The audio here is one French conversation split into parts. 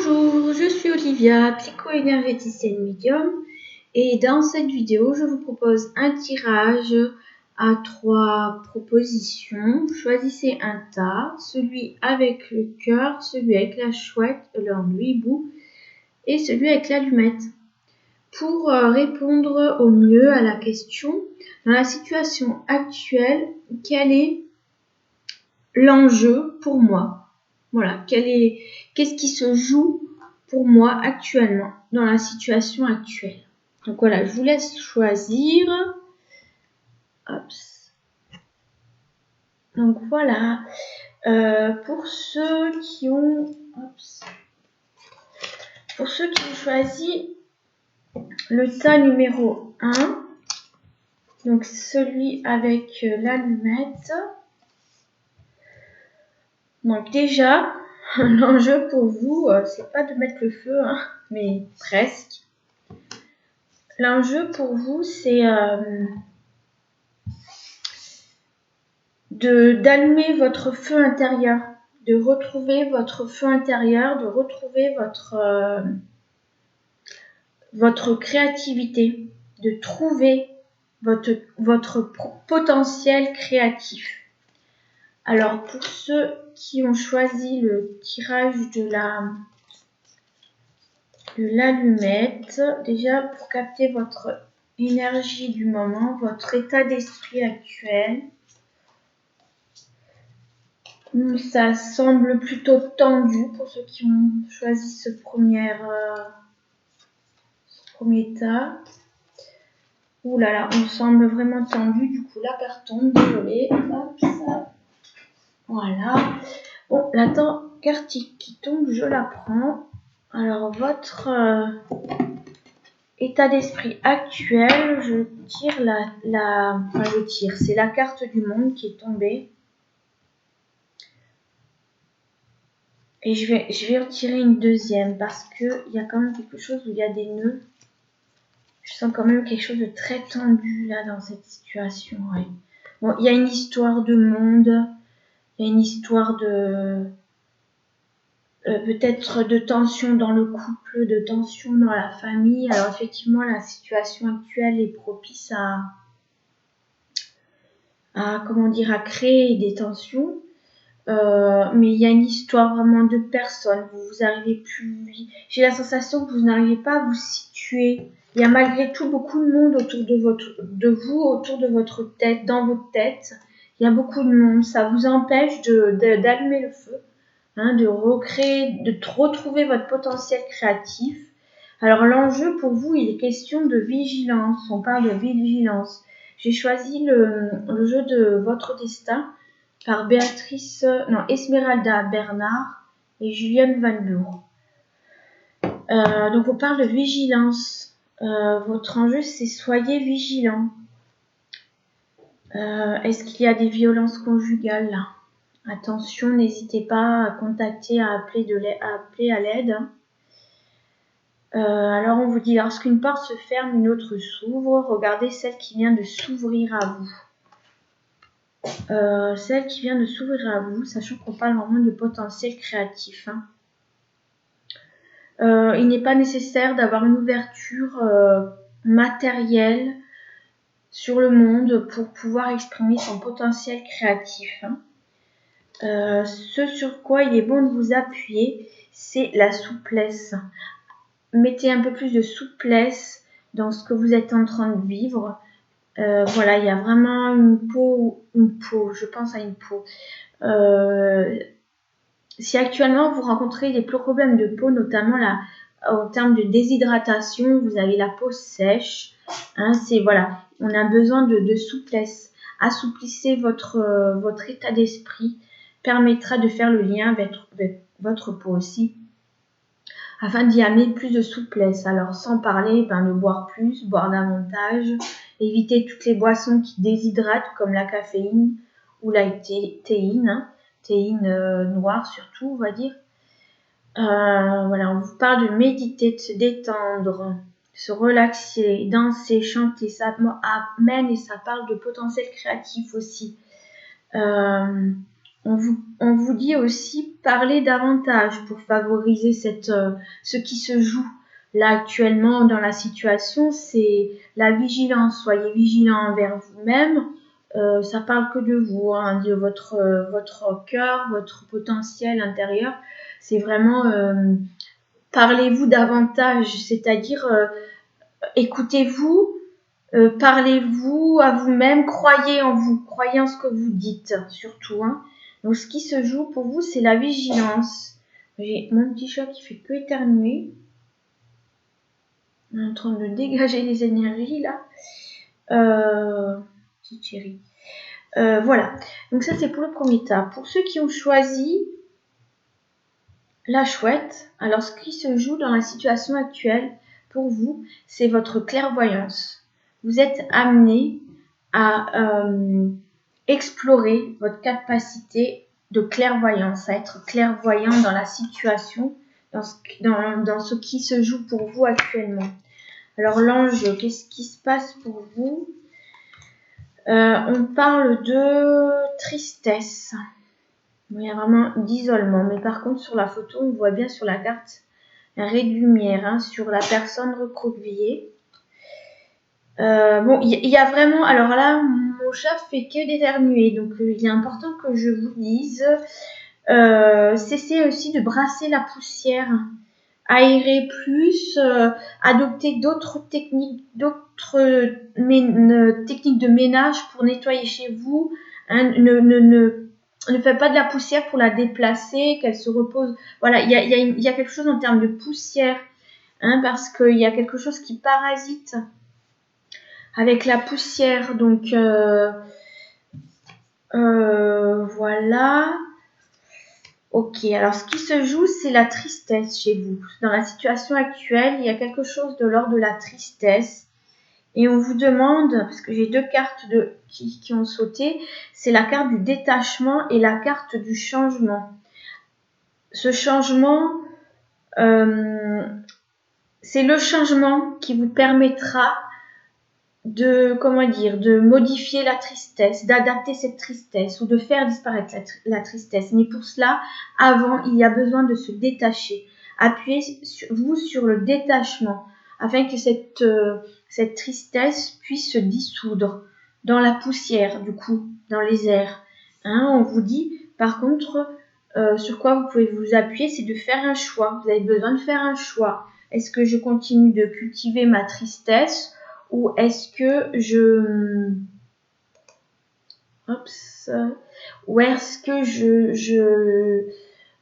Bonjour, je suis Olivia, psycho-énergéticienne médium, et dans cette vidéo, je vous propose un tirage à 3 propositions. Choisissez un tas, celui avec le cœur, celui avec la chouette, le hibou, et celui avec l'allumette. Pour répondre au mieux à la question, dans la situation actuelle, quel est l'enjeu pour moi? Voilà, qu'est-ce qui se joue pour moi actuellement, dans la situation actuelle. Donc voilà, je vous laisse choisir. Hops. Donc voilà, pour ceux qui ont choisi le tas numéro 1, donc celui avec l'allumette. Donc déjà, l'enjeu pour vous, c'est pas de mettre le feu, hein, mais presque. L'enjeu pour vous, c'est d'allumer votre feu intérieur, de retrouver votre feu intérieur, de retrouver votre créativité, de trouver votre potentiel créatif. Alors pour ceux qui ont choisi le tirage de l'allumette, déjà pour capter votre énergie du moment, votre état d'esprit actuel, ça semble plutôt tendu pour ceux qui ont choisi ce premier tas. Ouh là là, on semble vraiment tendu, du coup la carte tombe, désolée. Hop, ça. Voilà. Bon, la carte qui tombe, je la prends. Alors, votre état d'esprit actuel, je tire c'est la carte du monde qui est tombée. Et je vais retirer une deuxième parce qu'il y a quand même quelque chose où il y a des nœuds. Je sens quand même quelque chose de très tendu là dans cette situation. Ouais. Bon, il y a une histoire de monde, il y a une histoire de peut-être de tension dans le couple, de tension dans la famille. Alors effectivement, la situation actuelle est propice à créer des tensions. Mais il y a une histoire vraiment de personnes. Vous arrivez plus. J'ai la sensation que vous n'arrivez pas à vous situer. Il y a malgré tout beaucoup de monde autour de vous, autour de votre tête, dans votre tête. Il y a beaucoup de monde. Ça vous empêche d'allumer le feu, hein, de retrouver votre potentiel créatif. Alors l'enjeu pour vous, il est question de vigilance. On parle de vigilance. J'ai choisi le jeu de votre destin par Esmeralda Bernard et Juliane Van Lour. Donc on parle de vigilance. Votre enjeu, c'est soyez vigilant. Est-ce qu'il y a des violences conjugales là? Attention, n'hésitez pas à contacter, à appeler à l'aide. Alors on vous dit, lorsqu'une porte se ferme, une autre s'ouvre. Regardez celle qui vient de s'ouvrir à vous. Celle qui vient de s'ouvrir à vous, sachant qu'on parle vraiment de potentiel créatif. Hein. Il n'est pas nécessaire d'avoir une ouverture matérielle sur le monde pour pouvoir exprimer son potentiel créatif. Hein. Ce sur quoi il est bon de vous appuyer, c'est la souplesse. Mettez un peu plus de souplesse dans ce que vous êtes en train de vivre. Voilà, il y a vraiment une peau, je pense à une peau. Si actuellement vous rencontrez des problèmes de peau, notamment là, en termes de déshydratation, vous avez la peau sèche, hein, on a besoin de souplesse. Assouplissez votre état d'esprit, permettra de faire le lien avec votre peau aussi, afin d'y amener plus de souplesse. Alors sans parler de boire plus, boire davantage, éviter toutes les boissons qui déshydratent comme la caféine ou la théine, hein, théine noire surtout, on va dire. Voilà, on vous parle de méditer, de se détendre, de se relaxer, danser, chanter, ça amène et ça parle de potentiel créatif aussi. On on vous dit aussi parler davantage pour favoriser ce qui se joue là actuellement dans la situation, c'est la vigilance. Soyez vigilant envers vous-même. Ça parle que de vous, hein, de votre cœur, votre potentiel intérieur. C'est vraiment parlez-vous davantage, c'est-à-dire écoutez-vous, parlez-vous à vous-même, croyez en vous, croyez en ce que vous dites, surtout. Hein. Donc, ce qui se joue pour vous, c'est la vigilance. J'ai mon petit chat qui fait que éternuer. On est en train de dégager les énergies, là. Petite chérie. Voilà. Donc, ça, c'est pour le premier tas. Pour ceux qui ont choisi la chouette, alors ce qui se joue dans la situation actuelle, pour vous, c'est votre clairvoyance. Vous êtes amené à explorer votre capacité de clairvoyance, à être clairvoyant dans la situation, dans ce qui se joue pour vous actuellement. Alors l'ange, qu'est-ce qui se passe pour vous? On parle de tristesse. Il y a vraiment d'isolement. Mais par contre, sur la photo, on voit bien sur la carte un ray de lumière, hein, sur la personne recroquevillée. Bon, il y a vraiment... Alors là, mon chat fait que d'éternuer. Donc, il est important que je vous dise... cessez aussi de brasser la poussière. Aérer plus, adopter d'autres techniques de ménage pour nettoyer chez vous. Hein, ne faites pas de la poussière pour la déplacer, qu'elle se repose. Voilà, il y a quelque chose en termes de poussière, hein, parce qu'il y a quelque chose qui parasite avec la poussière. Donc, voilà. Ok, alors ce qui se joue, c'est la tristesse chez vous. Dans la situation actuelle, il y a quelque chose de l'ordre de la tristesse. Et on vous demande, parce que j'ai deux cartes qui ont sauté, c'est la carte du détachement et la carte du changement. Ce changement, c'est le changement qui vous permettra de modifier la tristesse, d'adapter cette tristesse ou de faire disparaître la tristesse. Mais pour cela, avant, il y a besoin de se détacher. Appuyez vous sur le détachement afin que cette tristesse puisse se dissoudre dans la poussière, du coup, dans les airs. Hein, on vous dit, par contre, sur quoi vous pouvez vous appuyer, c'est de faire un choix. Vous avez besoin de faire un choix. Est-ce que je continue de cultiver ma tristesse ou est-ce que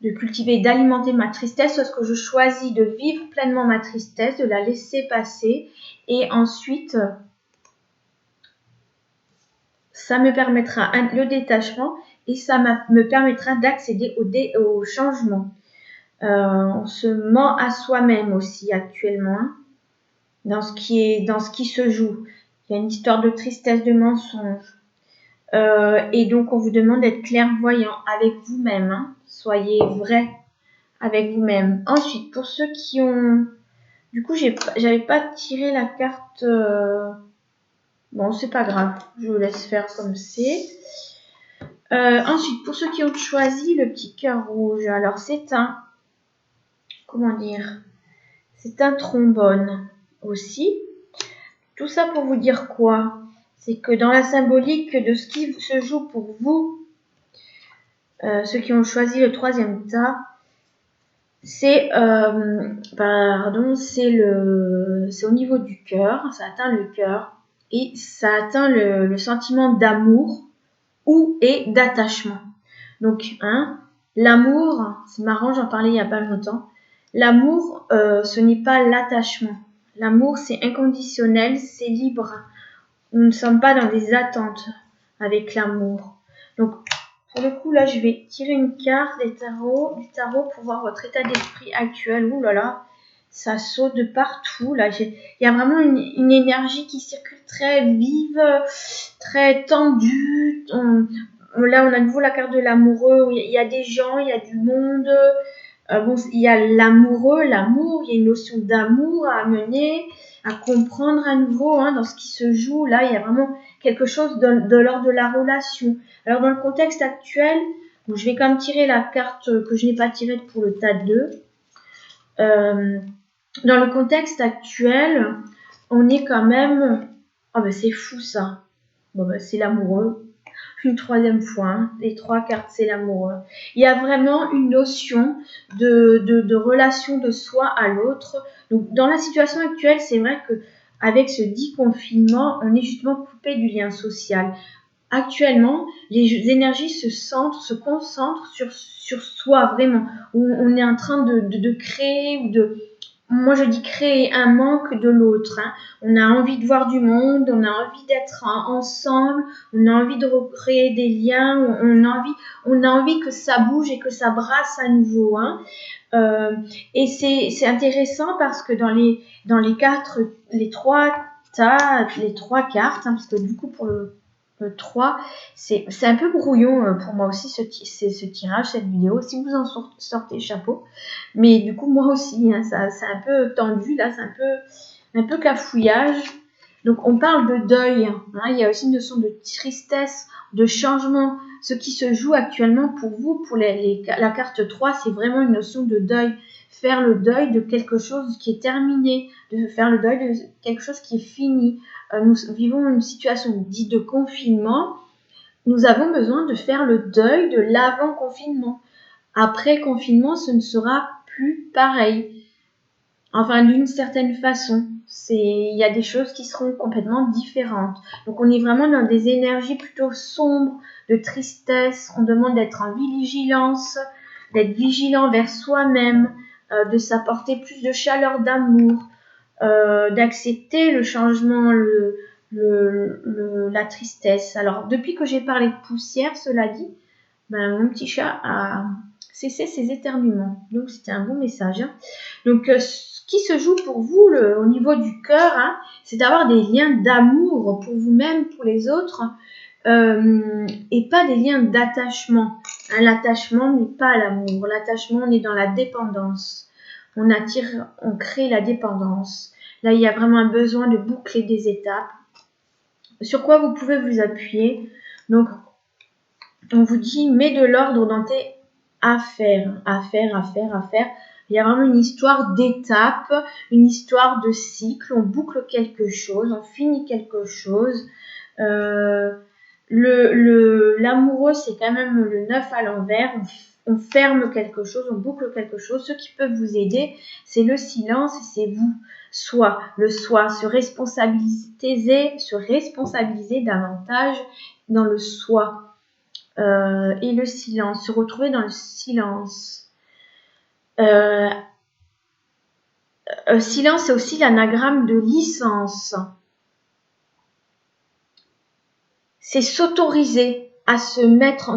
de cultiver, d'alimenter ma tristesse, ou est-ce que je choisis de vivre pleinement ma tristesse, de la laisser passer et ensuite ça me permettra le détachement et ça me permettra d'accéder au changement. On se ment à soi-même aussi actuellement, hein, dans ce qui se joue. Il y a une histoire de tristesse, de mensonge. Et donc, on vous demande d'être clairvoyant avec vous-même. Hein. Soyez vrai avec vous-même. Ensuite, pour ceux qui ont... Du coup, j'avais pas tiré la carte... Bon, c'est pas grave. Je vous laisse faire comme c'est. Ensuite, pour ceux qui ont choisi le petit cœur rouge, alors c'est un... Comment dire? C'est un trombone aussi. Tout ça pour vous dire quoi? C'est que dans la symbolique de ce qui se joue pour vous, ceux qui ont choisi le troisième tas, c'est au niveau du cœur, ça atteint le cœur et ça atteint le sentiment d'amour ou et d'attachement. Donc, l'amour, c'est marrant, j'en parlais il n'y a pas longtemps. L'amour, ce n'est pas l'attachement. L'amour, c'est inconditionnel, c'est libre. Nous ne sommes pas dans des attentes avec l'amour. Donc, pour le coup, là, je vais tirer une carte du tarot pour voir votre état d'esprit actuel. Ouh là là, ça saute de partout. Là, il y a vraiment une énergie qui circule très vive, très tendue. Là, on a de nouveau la carte de l'amoureux. Il y a des gens, il y a du monde. Il y a l'amoureux, l'amour. Il y a une notion d'amour à amener, à comprendre à nouveau, hein, dans ce qui se joue. Là, il y a vraiment quelque chose de l'ordre de la relation. Alors, dans le contexte actuel, Donc, je vais quand même tirer la carte que je n'ai pas tirée pour le tas de 2. Dans le contexte actuel, on est quand même... Oh ben c'est fou ça. Bon ben c'est l'amoureux. Une troisième fois, hein. Les 3 cartes c'est l'amoureux. Il y a vraiment une notion de relation de soi à l'autre. Donc dans la situation actuelle, c'est vrai que avec ce dit confinement, on est justement coupé du lien social. Actuellement, les énergies se concentrent sur soi vraiment. On est en train de créer ou de... Moi, je dis créer un manque de l'autre. Hein. On a envie de voir du monde, on a envie d'être ensemble, on a envie de recréer des liens, on a envie que ça bouge et que ça brasse à nouveau. Hein. Et c'est intéressant parce que dans les cartes, les trois cartes, hein, parce que du coup pour le 3, c'est un peu brouillon pour moi aussi ce tirage, cette vidéo, si vous en sortez chapeau. Mais du coup, moi aussi, hein, c'est un peu tendu, là, c'est un peu cafouillage. Donc, on parle de deuil. Hein, il y a aussi une notion de tristesse, de changement. Ce qui se joue actuellement pour vous, pour la carte 3, c'est vraiment une notion de deuil. Faire le deuil de quelque chose qui est terminé, de faire le deuil de quelque chose qui est fini. Nous vivons une situation dite de confinement. Nous avons besoin de faire le deuil de l'avant-confinement. Après confinement, ce ne sera plus pareil. Enfin, d'une certaine façon. Il y a des choses qui seront complètement différentes. Donc, on est vraiment dans des énergies plutôt sombres, de tristesse. On demande d'être en vigilance, d'être vigilant vers soi-même, de s'apporter plus de chaleur, d'amour, d'accepter le changement, la tristesse. Alors, depuis que j'ai parlé de poussière, cela dit, ben, mon petit chat a cessé ses éternuements. Donc, c'était un bon message. Hein. Donc, ce qui se joue pour vous au niveau du cœur, hein, c'est d'avoir des liens d'amour pour vous-même, pour les autres, et pas des liens d'attachement. Hein, l'attachement n'est pas l'amour. L'attachement, on est dans la dépendance. On attire, on crée la dépendance. Là, il y a vraiment un besoin de boucler des étapes. Sur quoi vous pouvez vous appuyer. Donc, on vous dit, mets de l'ordre dans tes affaires. Il y a vraiment une histoire d'étapes, une histoire de cycle. On boucle quelque chose, on finit quelque chose. L'amoureux, c'est quand même le 9 à l'envers. On ferme quelque chose, on boucle quelque chose. Ce qui peut vous aider, c'est le silence et c'est vous. Se responsabiliser davantage dans le soi. Et le silence, se retrouver dans le silence. Silence, c'est aussi l'anagramme de licence. C'est s'autoriser à se mettre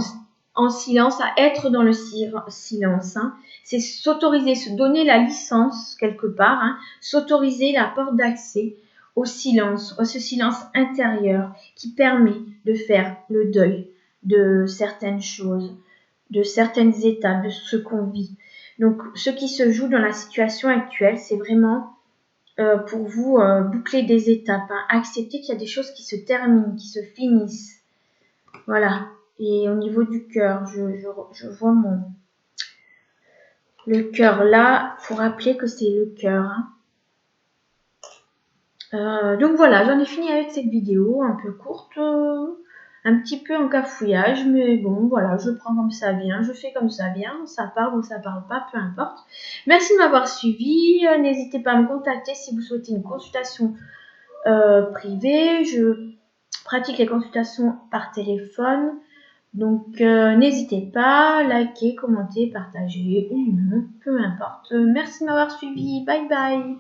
en silence, à être dans le silence. Hein. C'est s'autoriser, se donner la licence quelque part, hein, s'autoriser la porte d'accès au silence, à ce silence intérieur qui permet de faire le deuil de certaines choses, de certaines étapes, de ce qu'on vit. Donc, ce qui se joue dans la situation actuelle, c'est vraiment pour vous boucler des étapes, hein, accepter qu'il y a des choses qui se terminent, qui se finissent. Voilà. Et au niveau du cœur, je vois le cœur là, faut rappeler que c'est le cœur. Hein. Donc voilà, j'en ai fini avec cette vidéo, un peu courte, un petit peu en cafouillage, mais bon, voilà, je prends comme ça vient, je fais comme ça vient, ça parle ou ça parle pas, peu importe. Merci de m'avoir suivi, n'hésitez pas à me contacter si vous souhaitez une consultation privée, je pratique les consultations par téléphone, donc n'hésitez pas, likez, commentez, partagez ou non, peu importe. Merci de m'avoir suivi, bye bye.